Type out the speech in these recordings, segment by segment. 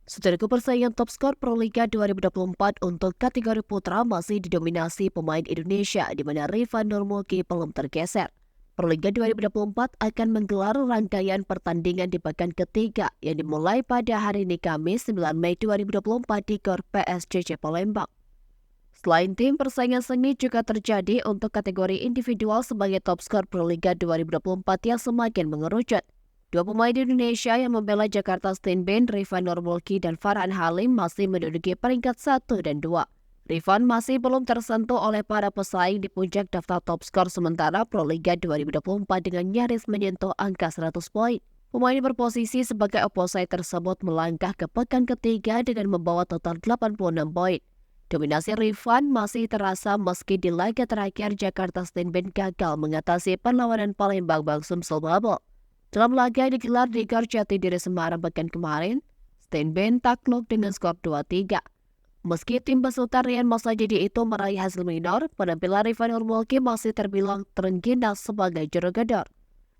Saudaraku, persaingan top skor Pro Liga 2024 untuk kategori putra masih didominasi pemain Indonesia, di mana Rifan Nurmulki belum tergeser. Pro Liga 2024 akan menggelar rangkaian pertandingan di pekan ketiga yang dimulai pada hari ini Kamis 9 Mei 2024 di Gor PSCC Palembang. Selain tim, persaingan sengit juga terjadi untuk kategori individual sebagai top skor Pro Liga 2024 yang semakin mengerucut. Dua pemain Indonesia yang membela Jakarta Stain Band, Rifan Nurmulki dan Farhan Halim masih menduduki peringkat 1 dan 2. Rifan masih belum tersentuh oleh para pesaing di puncak daftar top skor sementara Pro Liga 2024 dengan nyaris menyentuh angka 100 poin. Pemain berposisi sebagai opposite tersebut melangkah ke pekan ketiga dengan membawa total 86 poin. Dominasi Rifan masih terasa meski di laga terakhir Jakarta Stain Band gagal mengatasi perlawanan Palembang Bang Sumsel Bubble. Dalam laga yang digelar di Gor Jatidiri Semarang pekan kemarin, Stain Band takluk dengan skor 2-3. Meski tim besutan Rian Masajidi itu meraih hasil minor, penampilan Rifan Nurmulki masih terbilang terengginas sebagai juru gedor.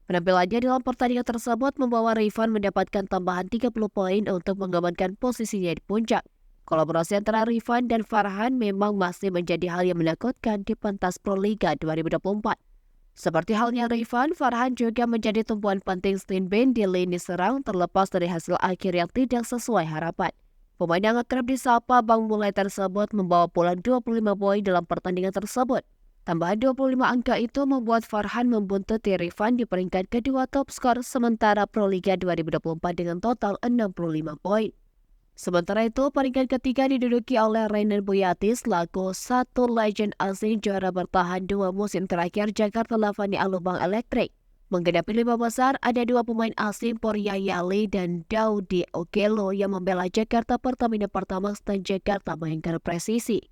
Penampilannya dalam pertandingan tersebut membawa Rifan mendapatkan tambahan 30 poin untuk mengamankan posisinya di puncak. Kolaborasi antara Rifan dan Farhan memang masih menjadi hal yang menakutkan di pentas Pro Liga 2024. Seperti halnya Rifan, Farhan juga menjadi tumpuan penting Stain Band di lini serang terlepas dari hasil akhir yang tidak sesuai harapan. Pemain yang akrab disapa Bang Mulai tersebut membawa pulang 25 poin dalam pertandingan tersebut. Tambahan 25 angka itu membuat Farhan membuntuti Rifan di peringkat kedua top skor sementara Pro Liga 2024 dengan total 65 poin. Sementara itu, peringkat ketiga diduduki oleh Rainer Buyati selaku satu legend asing juara bertahan 2 musim terakhir Jakarta Lavani Alubang Elektrik. Menggenapi 5 besar, ada 2 pemain asing Porya Yali dan Daudi Okelo yang membela Jakarta Pertamina Pertamax dan Jakarta Bayangkara Presisi.